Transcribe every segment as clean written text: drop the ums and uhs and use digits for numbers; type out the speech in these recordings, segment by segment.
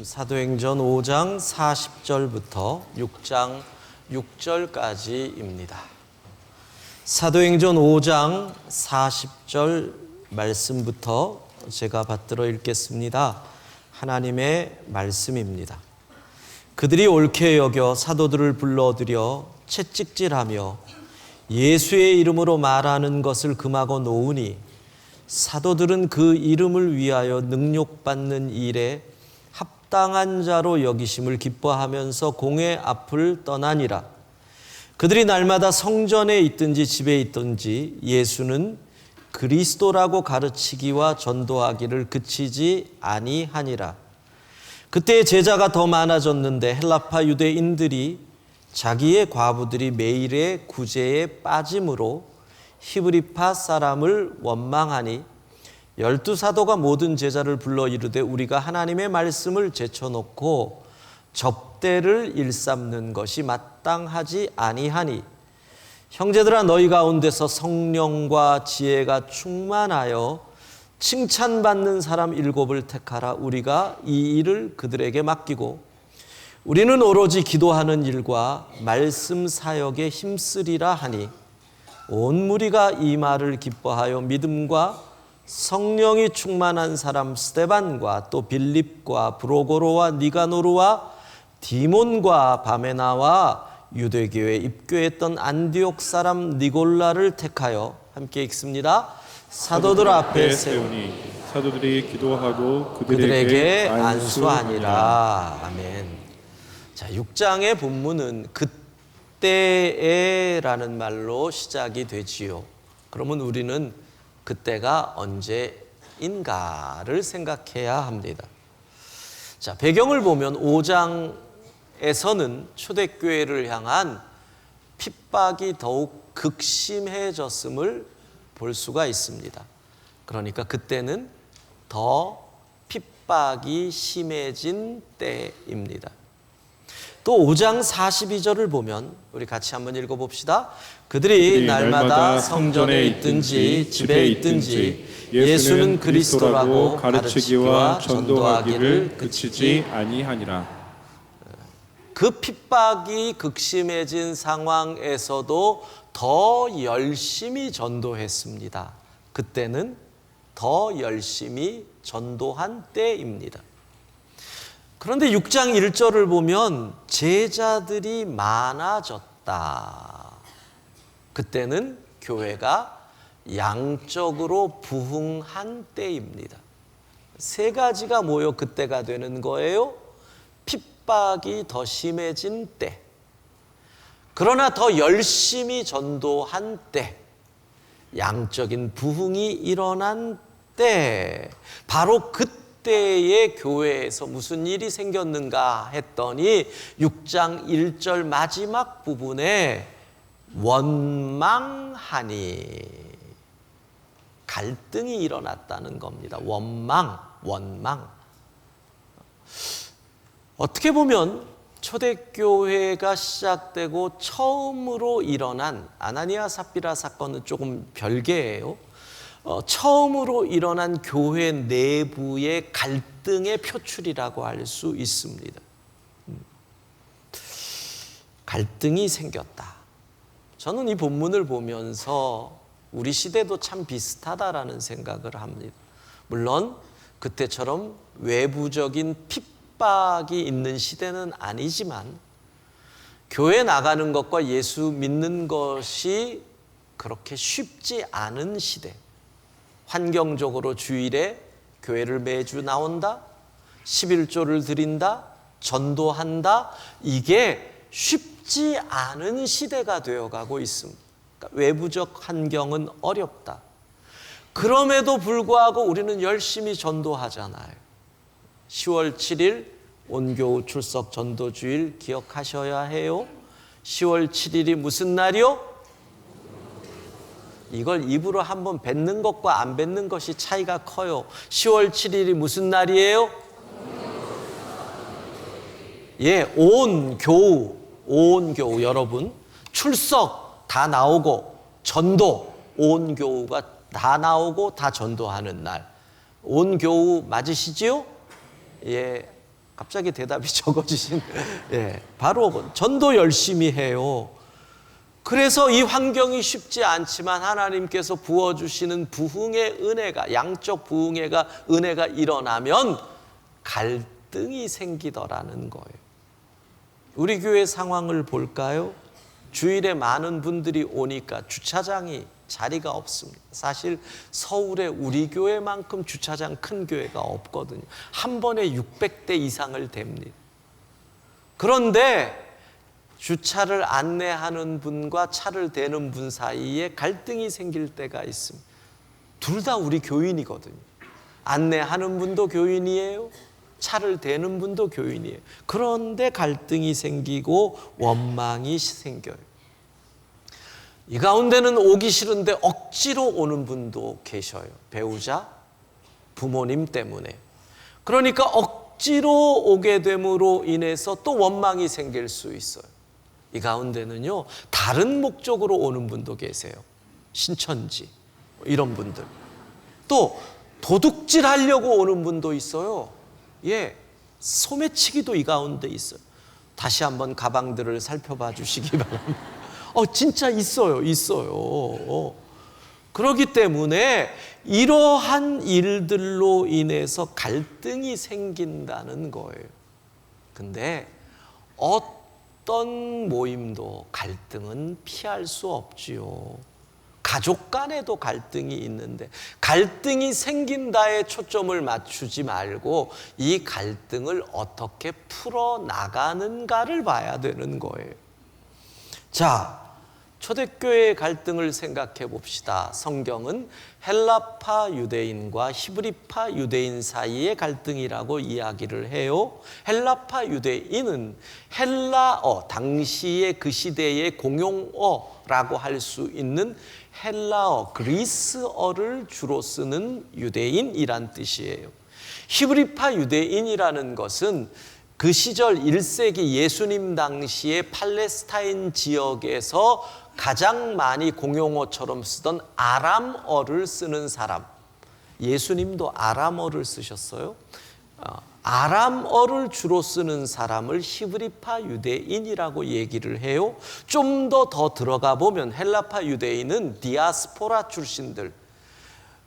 사도행전 5장 40절부터 6장 6절까지입니다. 사도행전 5장 40절 말씀부터 제가 받들어 읽겠습니다. 하나님의 말씀입니다. 그들이 옳게 여겨 사도들을 불러들여 채찍질하며 예수의 이름으로 말하는 것을 금하고 놓으니 사도들은 그 이름을 위하여 능욕받는 일에 합당한 자로 여기심을 기뻐하면서 공회 앞을 떠나니라. 그들이 날마다 성전에 있든지 집에 있든지 예수는 그리스도라고 가르치기와 전도하기를 그치지 아니하니라. 그때 제자가 더 많아졌는데 헬라파 유대인들이 자기의 과부들이 매일의 구제에 빠짐으로 히브리파 사람을 원망하니 12사도가 모든 제자를 불러 이르되 우리가 하나님의 말씀을 제쳐놓고 접대를 일삼는 것이 마땅하지 아니하니 형제들아 너희 가운데서 성령과 지혜가 충만하여 칭찬받는 사람 7을 택하라. 우리가 이 일을 그들에게 맡기고 우리는 오로지 기도하는 일과 말씀 사역에 힘쓰리라 하니 온 무리가 이 말을 기뻐하여 믿음과 성령이 충만한 사람 스데반과 또 빌립과 브로고로와 니가노르와 디몬과 바메나와 유대교에 입교했던 안디옥 사람 니골라를 택하여 함께 읽습니다. 사도들 앞에 세우니 사도들이 기도하고 그들에게 안수하니라. 아멘. 자, 6장의 본문은 그때에라는 말로 시작이 되지요. 그러면 우리는 그때가 언제인가를 생각해야 합니다. 자, 배경을 보면 5장에서는 초대교회를 향한 핍박이 더욱 극심해졌음을 볼 수가 있습니다. 그러니까 그때는 더 핍박이 심해진 때입니다. 또 5장 42절을 보면 우리 같이 한번 읽어봅시다. 그들이 날마다 성전에 있든지 집에 있든지 예수는 그리스도라고 가르치기와 전도하기를 그치지 아니하니라. 그 핍박이 극심해진 상황에서도 더 열심히 전도했습니다. 그때는 더 열심히 전도한 때입니다. 그런데 6장 1절을 보면 제자들이 많아졌다. 그때는 교회가 양적으로 부흥한 때입니다. 세 가지가 모여 그때가 되는 거예요. 핍박이 더 심해진 때, 그러나 더 열심히 전도한 때, 양적인 부흥이 일어난 때, 바로 그때의 교회에서 무슨 일이 생겼는가 했더니 6장 1절 마지막 부분에 원망하니 갈등이 일어났다는 겁니다. 원망. 어떻게 보면 초대교회가 시작되고 처음으로 일어난 아나니아 삽비라 사건은 조금 별개예요. 처음으로 일어난 교회 내부의 갈등의 표출이라고 할 수 있습니다. 갈등이 생겼다. 저는 이 본문을 보면서 우리 시대도 참 비슷하다라는 생각을 합니다. 물론 그때처럼 외부적인 핍박이 있는 시대는 아니지만 교회 나가는 것과 예수 믿는 것이 그렇게 쉽지 않은 시대, 환경적으로 주일에 교회를 매주 나온다, 11조를 드린다, 전도한다, 이게 쉽지 않은 시대가 되어가고 있습니다. 그러니까 외부적 환경은 어렵다. 그럼에도 불구하고 우리는 열심히 전도하잖아요. 10월 7일 온교우 출석 전도주일 기억하셔야 해요. 10월 7일이 무슨 날이요? 이걸 입으로 한번 뱉는 것과 안 뱉는 것이 차이가 커요. 10월 7일이 무슨 날이에요? 예, 온 교우 여러분 출석 다 나오고 전도 온 교우가 다 나오고 다 전도하는 날. 온 교우 맞으시지요? 예, 갑자기 대답이 적어지신. 예, 바로 전도 열심히 해요. 그래서 이 환경이 쉽지 않지만 하나님께서 부어주시는 부흥의 은혜가, 양적 부흥의 은혜가 일어나면 갈등이 생기더라는 거예요. 우리 교회 상황을 볼까요? 주일에 많은 분들이 오니까 주차장이 자리가 없습니다. 사실 서울에 우리 교회만큼 주차장 큰 교회가 없거든요. 한 번에 600대 이상을 댑니다. 그런데 주차를 안내하는 분과 차를 대는 분 사이에 갈등이 생길 때가 있습니다. 둘 다 우리 교인이거든요. 안내하는 분도 교인이에요. 차를 대는 분도 교인이에요. 그런데 갈등이 생기고 원망이 생겨요. 이 가운데는 오기 싫은데 억지로 오는 분도 계셔요. 배우자, 부모님 때문에. 그러니까 억지로 오게 됨으로 인해서 또 원망이 생길 수 있어요. 이 가운데는요, 다른 목적으로 오는 분도 계세요. 신천지, 이런 분들. 또 도둑질 하려고 오는 분도 있어요. 예, 소매치기도 이 가운데 있어요. 다시 한번 가방들을 살펴봐 주시기 바랍니다. 진짜 있어요. 그렇기 때문에 이러한 일들로 인해서 갈등이 생긴다는 거예요. 근데 어떤 모임도 갈등은 피할 수 없지요. 가족 간에도 갈등이 있는데 갈등이 생긴다에 초점을 맞추지 말고 이 갈등을 어떻게 풀어나가는가를 봐야 되는 거예요. 자, 초대교회의 갈등을 생각해 봅시다. 성경은 헬라파 유대인과 히브리파 유대인 사이의 갈등이라고 이야기를 해요. 헬라파 유대인은 헬라어, 당시의 그 시대의 공용어라고 할 수 있는 헬라어, 그리스어를 주로 쓰는 유대인이란 뜻이에요. 히브리파 유대인이라는 것은 그 시절 1세기 예수님 당시에 팔레스타인 지역에서 가장 많이 공용어처럼 쓰던 아람어를 쓰는 사람. 예수님도 아람어를 쓰셨어요. 아람어를 주로 쓰는 사람을 히브리파 유대인이라고 얘기를 해요. 좀 더 들어가 보면 헬라파 유대인은 디아스포라 출신들,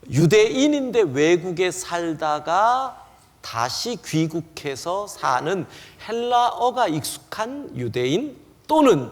유대인인데 외국에 살다가 다시 귀국해서 사는 헬라어가 익숙한 유대인, 또는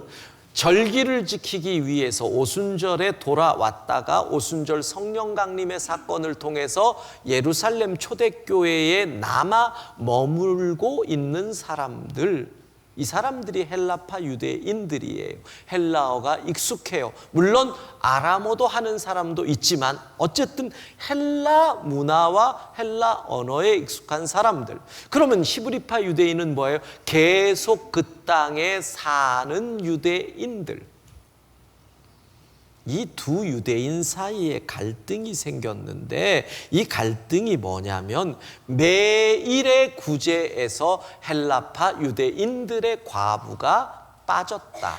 절기를 지키기 위해서 오순절에 돌아왔다가 오순절 성령 강림의 사건을 통해서 예루살렘 초대교회에 남아 머물고 있는 사람들, 이 사람들이 헬라파 유대인들이에요. 헬라어가 익숙해요. 물론 아람어도 하는 사람도 있지만 어쨌든 헬라 문화와 헬라 언어에 익숙한 사람들. 그러면 히브리파 유대인은 뭐예요? 계속 그 땅에 사는 유대인들. 이 두 유대인 사이에 갈등이 생겼는데 이 갈등이 뭐냐면 매일의 구제에서 헬라파 유대인들의 과부가 빠졌다.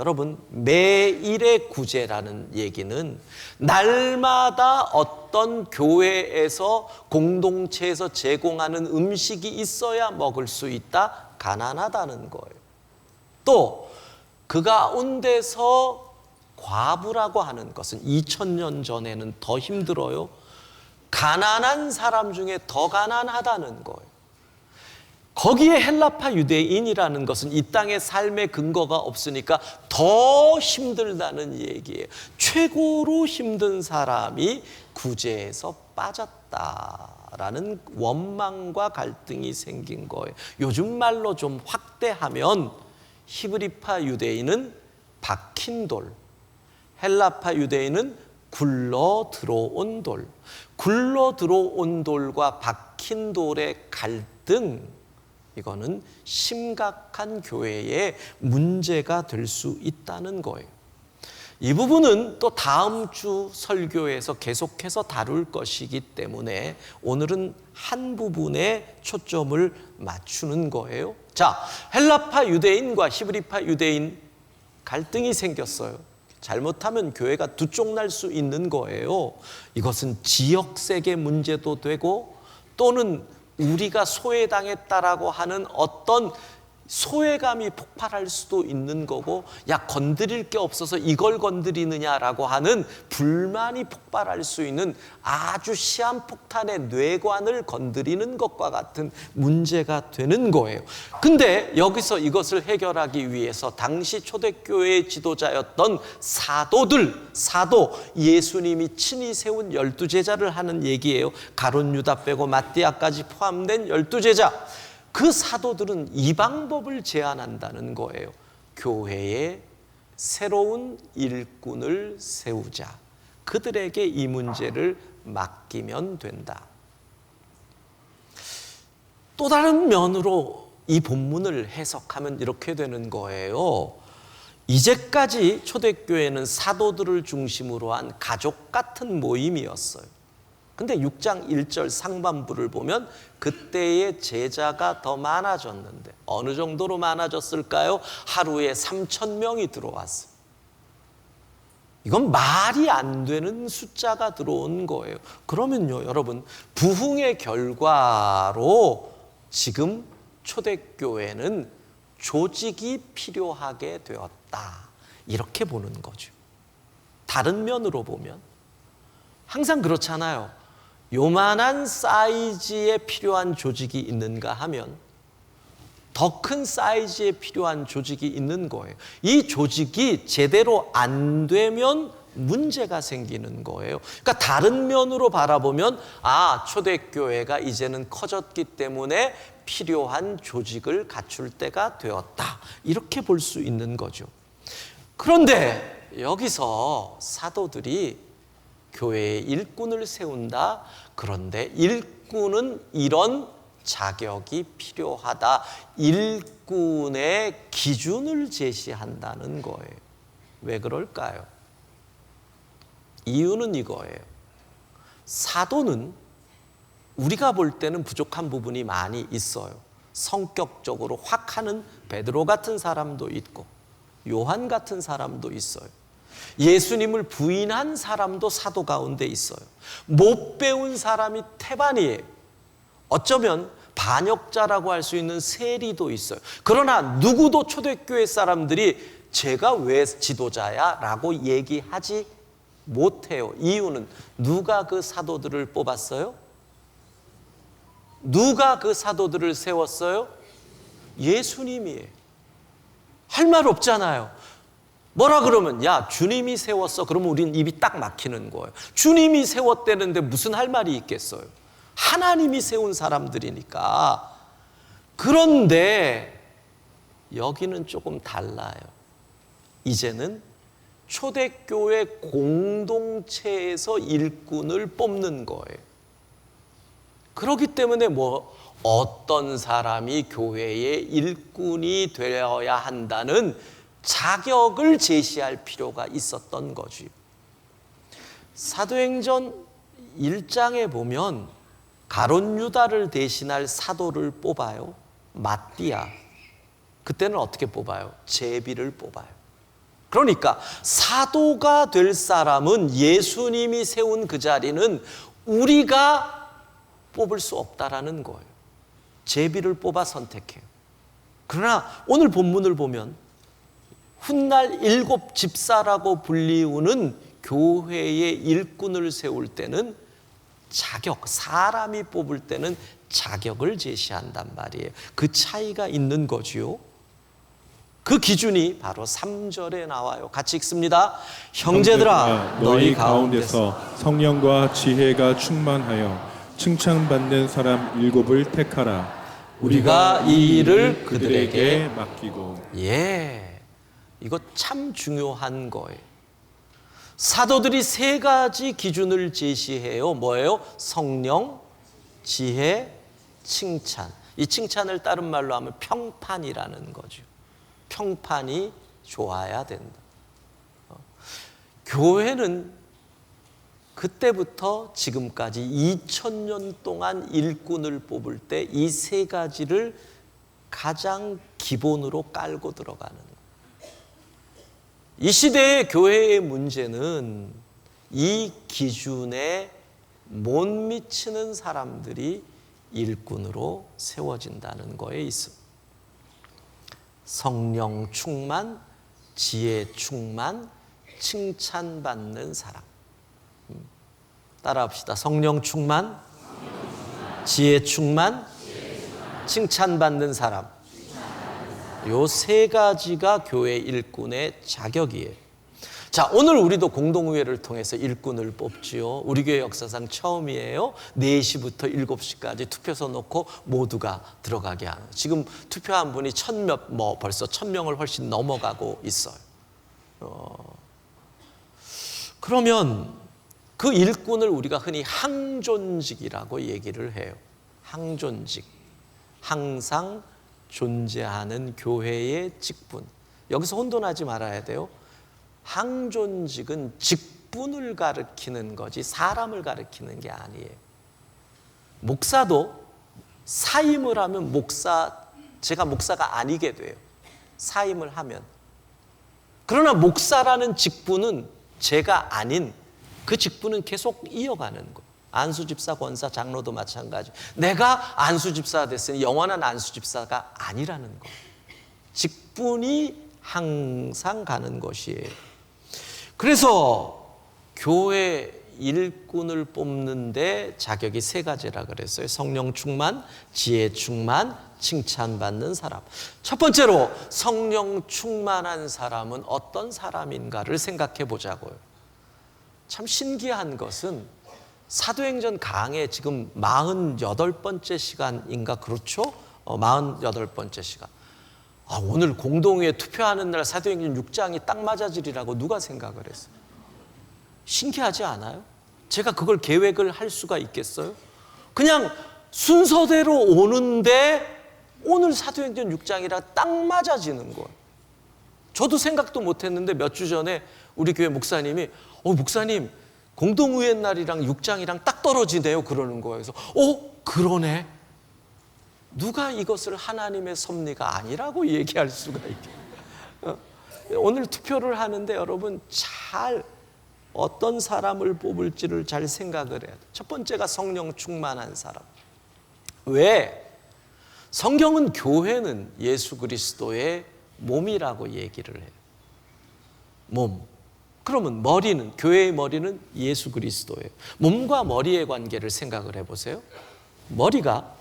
여러분, 매일의 구제라는 얘기는 날마다 어떤 교회에서 공동체에서 제공하는 음식이 있어야 먹을 수 있다, 가난하다는 거예요. 또 그 가운데서 과부라고 하는 것은 2000년 전에는 더 힘들어요. 가난한 사람 중에 더 가난하다는 거예요. 거기에 헬라파 유대인이라는 것은 이 땅의 삶의 근거가 없으니까 더 힘들다는 얘기예요. 최고로 힘든 사람이 구제에서 빠졌다라는 원망과 갈등이 생긴 거예요. 요즘 말로 좀 확대하면 히브리파 유대인은 박힌 돌, 헬라파 유대인은 굴러 들어온 돌. 굴러 들어온 돌과 박힌 돌의 갈등, 이거는 심각한 교회의 문제가 될 수 있다는 거예요. 이 부분은 또 다음 주 설교에서 계속해서 다룰 것이기 때문에 오늘은 한 부분에 초점을 맞추는 거예요. 자, 헬라파 유대인과 히브리파 유대인 갈등이 생겼어요. 잘못하면 교회가 두 쪽 날 수 있는 거예요. 이것은 지역색의 문제도 되고 또는 우리가 소외당했다라고 하는 어떤 소외감이 폭발할 수도 있는 거고, 야, 건드릴 게 없어서 이걸 건드리느냐라고 하는 불만이 폭발할 수 있는 아주 시한폭탄의 뇌관을 건드리는 것과 같은 문제가 되는 거예요. 근데 여기서 이것을 해결하기 위해서 당시 초대교회의 지도자였던 사도, 예수님이 친히 세운 12제자를 하는 얘기예요. 가룟 유다 빼고 마띠아까지 포함된 12제자. 그 사도들은 이 방법을 제안한다는 거예요. 교회에 새로운 일꾼을 세우자. 그들에게 이 문제를 맡기면 된다. 또 다른 면으로 이 본문을 해석하면 이렇게 되는 거예요. 이제까지 초대교회는 사도들을 중심으로 한 가족 같은 모임이었어요. 근데 6장 1절 상반부를 보면 그때의 제자가 더 많아졌는데, 어느 정도로 많아졌을까요? 하루에 3,000명이 들어왔어요. 이건 말이 안 되는 숫자가 들어온 거예요. 그러면요, 여러분, 부흥의 결과로 지금 초대교회는 조직이 필요하게 되었다, 이렇게 보는 거죠. 다른 면으로 보면 항상 그렇잖아요. 요만한 사이즈에 필요한 조직이 있는가 하면 더 큰 사이즈에 필요한 조직이 있는 거예요. 이 조직이 제대로 안 되면 문제가 생기는 거예요. 그러니까 다른 면으로 바라보면, 아, 초대교회가 이제는 커졌기 때문에 필요한 조직을 갖출 때가 되었다, 이렇게 볼 수 있는 거죠. 그런데 여기서 사도들이 교회에 일꾼을 세운다. 그런데 일꾼은 이런 자격이 필요하다. 일꾼의 기준을 제시한다는 거예요. 왜 그럴까요? 이유는 이거예요. 사도는 우리가 볼 때는 부족한 부분이 많이 있어요. 성격적으로 확 하는 베드로 같은 사람도 있고, 요한 같은 사람도 있어요. 예수님을 부인한 사람도 사도 가운데 있어요. 못 배운 사람이 태반이에요. 어쩌면 반역자라고 할 수 있는 세리도 있어요. 그러나 누구도 초대교회 사람들이 제가 왜 지도자야? 라고 얘기하지 못해요. 이유는 누가 그 사도들을 뽑았어요? 누가 그 사도들을 세웠어요? 예수님이에요. 할 말 없잖아요. 뭐라 그러면, 야, 주님이 세웠어. 그러면 우린 입이 딱 막히는 거예요. 주님이 세웠다는데 무슨 할 말이 있겠어요? 하나님이 세운 사람들이니까. 그런데 여기는 조금 달라요. 이제는 초대교회 공동체에서 일꾼을 뽑는 거예요. 그렇기 때문에 어떤 사람이 교회의 일꾼이 되어야 한다는 자격을 제시할 필요가 있었던 거지. 사도행전 1장에 보면 가룟 유다를 대신할 사도를 뽑아요. 마띠아. 그때는 어떻게 뽑아요? 제비를 뽑아요. 그러니까 사도가 될 사람은, 예수님이 세운 그 자리는 우리가 뽑을 수 없다라는 거예요. 제비를 뽑아 선택해요. 그러나 오늘 본문을 보면 훗날 7 집사라고 불리우는 교회의 일꾼을 세울 때는 자격, 사람이 뽑을 때는 자격을 제시한단 말이에요. 그 차이가 있는 거지요. 그 기준이 바로 3절에 나와요. 같이 읽습니다. 형제들아, 너희 가운데서 성령과 지혜가 충만하여 칭찬받는 사람 7을 택하라. 우리가 이 일을 그들에게 맡기고. 이거 참 중요한 거예요. 사도들이 3가지 기준을 제시해요. 뭐예요? 성령, 지혜, 칭찬. 이 칭찬을 다른 말로 하면 평판이라는 거죠. 평판이 좋아야 된다. 교회는 그때부터 지금까지 2000년 동안 일꾼을 뽑을 때 이 3가지를 가장 기본으로 깔고 들어가는 거예요. 이 시대의 교회의 문제는 이 기준에 못 미치는 사람들이 일꾼으로 세워진다는 거에 있습니다. 성령 충만, 지혜 충만, 칭찬받는 사람. 따라합시다. 성령 충만, 지혜 충만, 칭찬받는 사람. 요 세 가지가 교회 일꾼의 자격이에요. 자, 오늘 우리도 공동의회를 통해서 일꾼을 뽑지요. 우리 교회 역사상 처음이에요. 4시부터 7시까지 투표소 놓고 모두가 들어가게 하는. 지금 투표한 분이 벌써 1000명을 훨씬 넘어가고 있어요. 그러면 그 일꾼을 우리가 흔히 항존직이라고 얘기를 해요. 항존직. 항상 존재하는 교회의 직분. 여기서 혼돈하지 말아야 돼요. 항존직은 직분을 가리키는 거지 사람을 가리키는 게 아니에요. 목사도 사임을 하면 제가 목사가 아니게 돼요. 사임을 하면. 그러나 목사라는 직분은 제가 아닌 그 직분은 계속 이어가는 거예요. 안수집사, 권사, 장로도 마찬가지. 내가 안수집사가 됐으니 영원한 안수집사가 아니라는 거예요. 직분이 항상 가는 것이에요. 그래서 교회 일꾼을 뽑는데 자격이 3가지라 그랬어요. 성령 충만, 지혜 충만, 칭찬받는 사람. 첫 번째로 성령 충만한 사람은 어떤 사람인가를 생각해 보자고요. 참 신기한 것은 사도행전 강의 지금 48번째 시간인가 그렇죠? 48번째 시간. 오늘 공동회에 투표하는 날 사도행전 6장이 딱 맞아지리라고 누가 생각을 했어요? 신기하지 않아요? 제가 그걸 계획을 할 수가 있겠어요? 그냥 순서대로 오는데 오늘 사도행전 6장이라 딱 맞아지는 거예요. 저도 생각도 못했는데 몇 주 전에 우리 교회 목사님이 목사님 공동의회 날이랑 6장이랑 딱 떨어지네요 그러는 거예요. 그래서 그러네. 누가 이것을 하나님의 섭리가 아니라고 얘기할 수가 있겠어요? 오늘 투표를 하는데 여러분 잘 어떤 사람을 뽑을지를 잘 생각을 해야 돼요. 첫 번째가 성령 충만한 사람. 왜? 성경은 교회는 예수 그리스도의 몸이라고 얘기를 해요. 몸. 그러면 머리는, 교회의 머리는 예수 그리스도예요. 몸과 머리의 관계를 생각을 해보세요. 머리가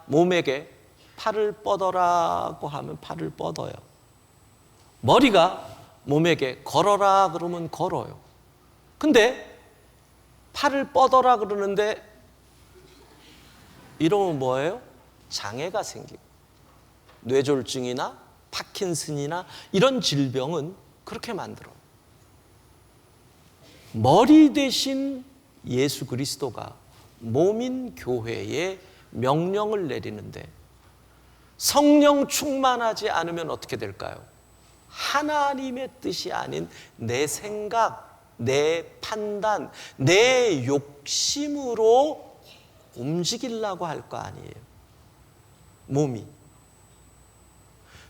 몸에게 팔을 뻗어라고 하면 팔을 뻗어요. 머리가 몸에게 걸어라 그러면 걸어요. 근데 팔을 뻗어라 그러는데 이러면 뭐예요? 장애가 생기고 뇌졸중이나 파킨슨이나 이런 질병은 그렇게 만들어요. 머리 대신 예수 그리스도가 몸인 교회에 명령을 내리는데 성령 충만하지 않으면 어떻게 될까요? 하나님의 뜻이 아닌 내 생각, 내 판단, 내 욕심으로 움직이려고 할 거 아니에요. 몸이.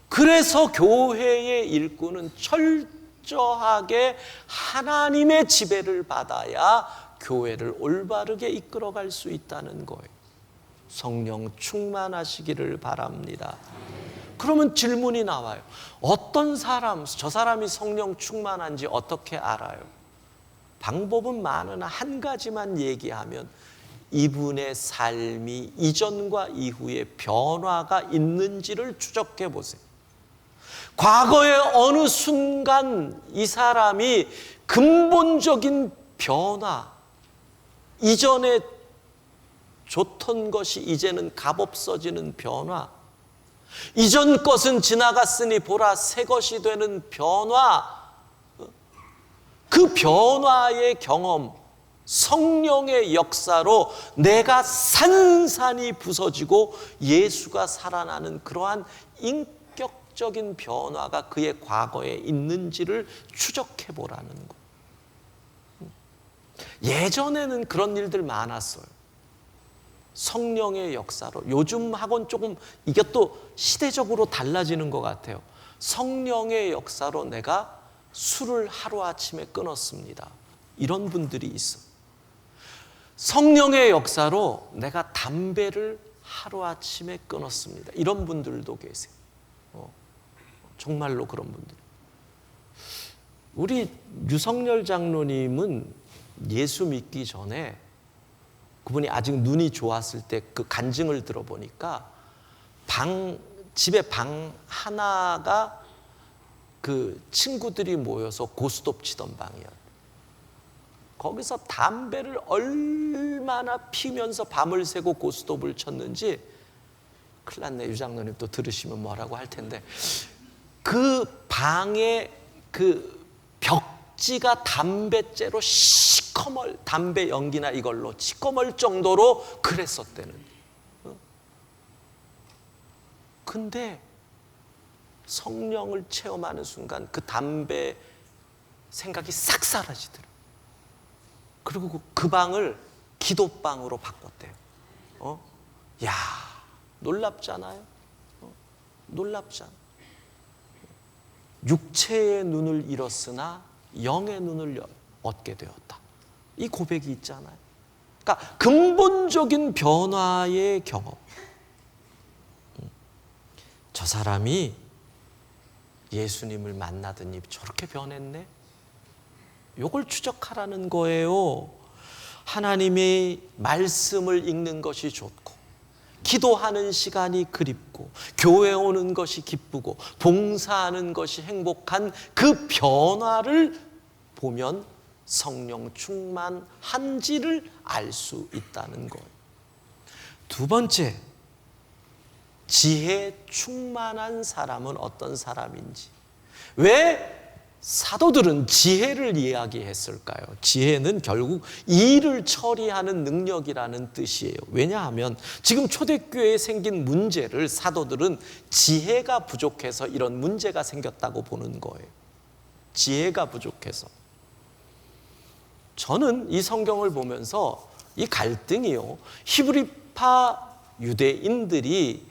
그래서 교회의 일꾼은 철저하게 하나님의 지배를 받아야 교회를 올바르게 이끌어갈 수 있다는 거예요. 성령 충만하시기를 바랍니다. 그러면 질문이 나와요. 어떤 사람, 저 사람이 성령 충만한지 어떻게 알아요? 방법은 많으나 한 가지만 얘기하면 이분의 삶이 이전과 이후에 변화가 있는지를 추적해 보세요. 과거의 어느 순간 이 사람이 근본적인 변화, 이전에 좋던 것이 이제는 값없어지는 변화, 이전 것은 지나갔으니 보라 새 것이 되는 변화, 그 변화의 경험, 성령의 역사로 내가 산산이 부서지고 예수가 살아나는 그러한 인격적인 변화가 그의 과거에 있는지를 추적해 보라는 것. 예전에는 그런 일들 많았어요. 성령의 역사로. 요즘하고는 조금 이게 또 시대적으로 달라지는 것 같아요. 성령의 역사로 내가 술을 하루아침에 끊었습니다. 이런 분들이 있어. 성령의 역사로 내가 담배를 하루아침에 끊었습니다. 이런 분들도 계세요. 정말로 그런 분들. 우리 유성열 장로님은 예수 믿기 전에 그분이 아직 눈이 좋았을 때 그 간증을 들어보니까 집에 방 하나가 그 친구들이 모여서 고스톱 치던 방이었어요. 거기서 담배를 얼마나 피면서 밤을 새고 고스톱을 쳤는지, 큰일 났네, 유장로님 또 들으시면 뭐라고 할 텐데, 그 방의 그 벽지가 담배째로 시커멀, 담배 연기나 이걸로 시커멀 정도로 그랬었대는. 근데 성령을 체험하는 순간 그 담배 생각이 싹 사라지더라고요. 그리고 그 방을 기도방으로 바꿨대요. 야, 놀랍잖아요. 놀랍잖아. 육체의 눈을 잃었으나 영의 눈을 얻게 되었다. 이 고백이 있잖아요. 그러니까 근본적인 변화의 경험. 저 사람이 예수님을 만나더니 저렇게 변했네? 요걸 추적하라는 거예요. 하나님의 말씀을 읽는 것이 좋고, 기도하는 시간이 그립고, 교회 오는 것이 기쁘고, 봉사하는 것이 행복한 그 변화를 보면 성령 충만한지를 알 수 있다는 거예요. 두 번째, 지혜 충만한 사람은 어떤 사람인지. 왜 사도들은 지혜를 이야기했을까요? 지혜는 결국 일을 처리하는 능력이라는 뜻이에요. 왜냐하면 지금 초대교회에 생긴 문제를 사도들은 지혜가 부족해서 이런 문제가 생겼다고 보는 거예요. 지혜가 부족해서. 저는 이 성경을 보면서 이 갈등이요, 히브리파 유대인들이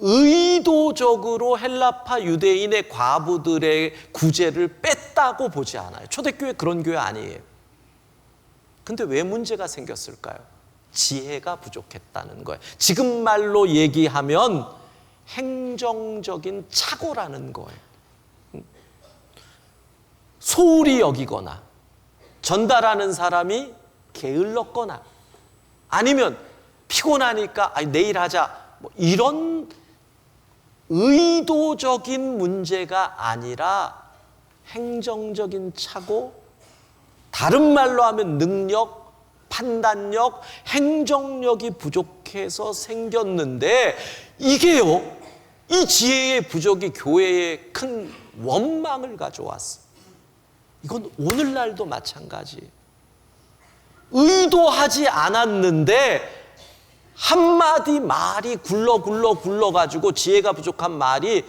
의도적으로 헬라파 유대인의 과부들의 구제를 뺐다고 보지 않아요. 초대교회 그런 교회 아니에요. 근데 왜 문제가 생겼을까요? 지혜가 부족했다는 거예요. 지금 말로 얘기하면 행정적인 착오라는 거예요. 소홀히 여기거나 전달하는 사람이 게을렀거나 아니면 피곤하니까 내일 하자, 뭐 이런 의도적인 문제가 아니라 행정적인 착오, 다른 말로 하면 능력, 판단력, 행정력이 부족해서 생겼는데, 이게요, 이 지혜의 부족이 교회에 큰 원망을 가져왔어. 이건 오늘날도 마찬가지예요. 의도하지 않았는데 한마디 말이 굴러가지고 지혜가 부족한 말이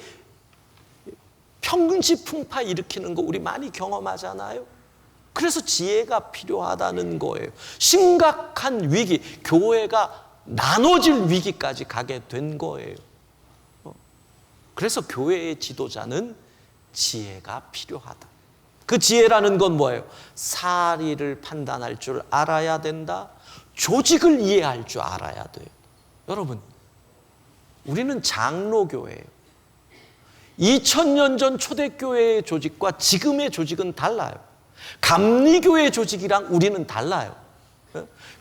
평지풍파 일으키는 거 우리 많이 경험하잖아요. 그래서 지혜가 필요하다는 거예요. 심각한 위기, 교회가 나눠질 위기까지 가게 된 거예요. 그래서 교회의 지도자는 지혜가 필요하다. 그 지혜라는 건 뭐예요? 사리를 판단할 줄 알아야 된다. 조직을 이해할 줄 알아야 돼요. 여러분, 우리는 장로교회예요. 2000년 전 초대교회의 조직과 지금의 조직은 달라요. 감리교회의 조직이랑 우리는 달라요.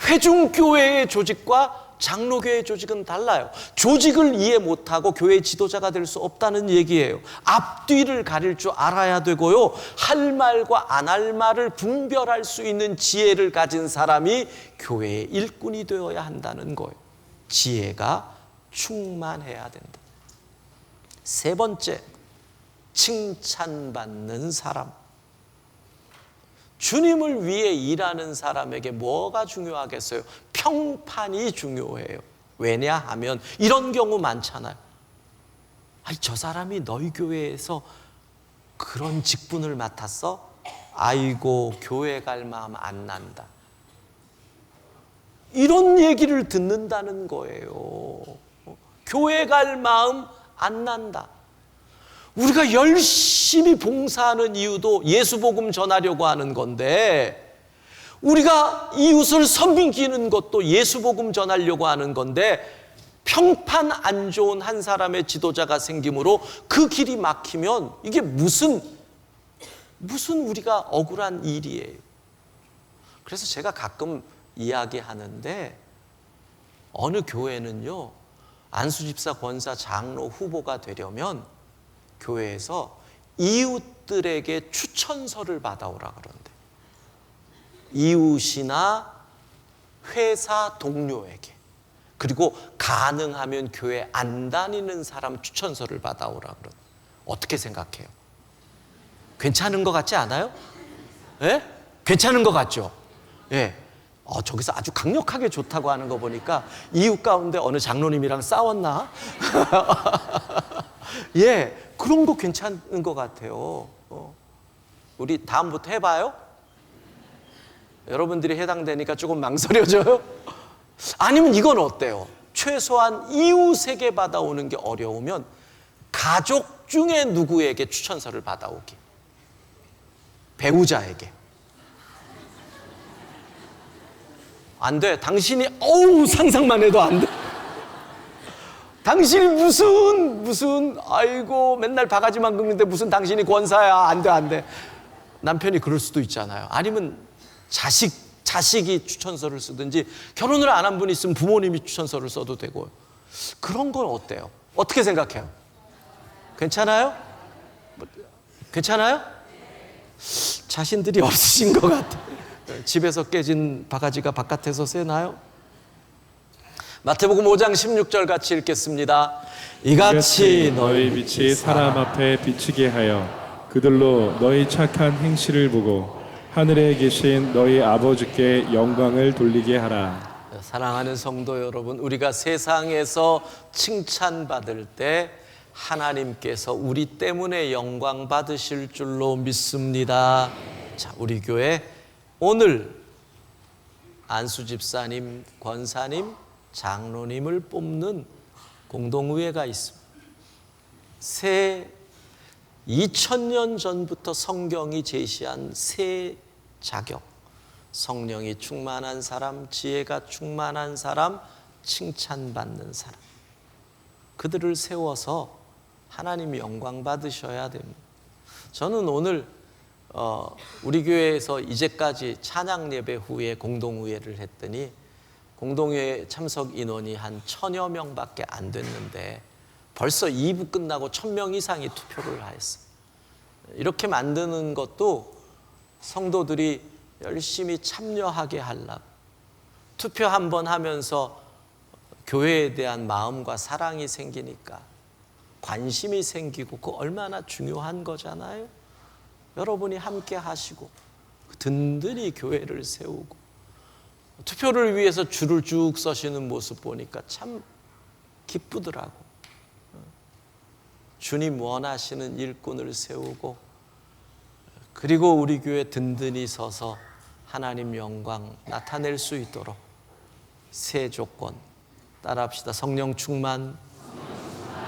회중교회의 조직과 장로교회의 조직은 달라요. 조직을 이해 못하고 교회의 지도자가 될 수 없다는 얘기예요. 앞뒤를 가릴 줄 알아야 되고요, 할 말과 안 할 말을 분별할 수 있는 지혜를 가진 사람이 교회의 일꾼이 되어야 한다는 거예요. 지혜가 충만해야 된다. 세 번째, 칭찬받는 사람. 주님을 위해 일하는 사람에게 뭐가 중요하겠어요? 평판이 중요해요. 왜냐하면 이런 경우 많잖아요. 저 사람이 너희 교회에서 그런 직분을 맡았어? 아이고, 교회 갈 마음 안 난다. 이런 얘기를 듣는다는 거예요. 교회 갈 마음 안 난다. 우리가 열심히 봉사하는 이유도 예수 복음 전하려고 하는 건데, 우리가 이웃을 섬기는 것도 예수 복음 전하려고 하는 건데 평판 안 좋은 한 사람의 지도자가 생김으로 그 길이 막히면 이게 무슨 우리가 억울한 일이에요. 그래서 제가 가끔 이야기하는데 어느 교회는요, 안수집사, 권사, 장로 후보가 되려면 교회에서 이웃들에게 추천서를 받아오라 그러는데, 이웃이나 회사 동료에게, 그리고 가능하면 교회 안 다니는 사람 추천서를 받아오라 그러는. 어떻게 생각해요? 괜찮은 것 같지 않아요? 예? 괜찮은 것 같죠? 예. 저기서 아주 강력하게 좋다고 하는 거 보니까 이웃 가운데 어느 장로님이랑 싸웠나? 예, 그런 거 괜찮은 것 같아요. 우리 다음부터 해봐요. 여러분들이 해당되니까 조금 망설여져요. 아니면 이건 어때요? 최소한 이웃에게 받아오는 게 어려우면 가족 중에 누구에게 추천서를 받아오기. 배우자에게. 안 돼. 당신이 상상만 해도 안 돼. 당신이 무슨 아이고 맨날 바가지만 긁는데 무슨 당신이 권사야. 안 돼. 남편이 그럴 수도 있잖아요. 아니면 자식이 추천서를 쓰든지, 결혼을 안 한 분이 있으면 부모님이 추천서를 써도 되고. 그런 건 어때요? 어떻게 생각해요? 괜찮아요? 괜찮아요? 자신들이 없으신 것 같아요. 집에서 깨진 바가지가 바깥에서 새나요? 마태복음 5장 16절 같이 읽겠습니다. 이같이 너희 빛이 사람 앞에 비치게 하여 그들로 너희 착한 행실을 보고 하늘에 계신 너희 아버지께 영광을 돌리게 하라. 사랑하는 성도 여러분, 우리가 세상에서 칭찬받을 때 하나님께서 우리 때문에 영광 받으실 줄로 믿습니다. 자, 우리 교회 오늘 안수집사님, 권사님, 장로님을 뽑는 공동의회가 있습니다. 2000년 전부터 성경이 제시한 새 자격, 성령이 충만한 사람, 지혜가 충만한 사람, 칭찬받는 사람, 그들을 세워서 하나님 영광 받으셔야 됩니다. 저는 오늘 우리 교회에서 이제까지 찬양 예배 후에 공동의회를 했더니 공동회의 참석 인원이 한 1000여 명밖에 안 됐는데 벌써 2부 끝나고 1000명 이상이 투표를 했어요. 이렇게 만드는 것도 성도들이 열심히 참여하게 하려고, 투표 한번 하면서 교회에 대한 마음과 사랑이 생기니까 관심이 생기고, 그거 얼마나 중요한 거잖아요. 여러분이 함께 하시고 든든히 교회를 세우고 투표를 위해서 줄을 쭉 서시는 모습 보니까 참 기쁘더라고. 주님 원하시는 일꾼을 세우고, 그리고 우리 교회 든든히 서서 하나님 영광 나타낼 수 있도록 새 조건 따라합시다. 성령 충만,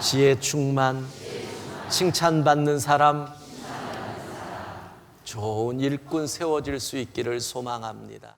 지혜 충만, 칭찬받는 사람, 좋은 일꾼 세워질 수 있기를 소망합니다.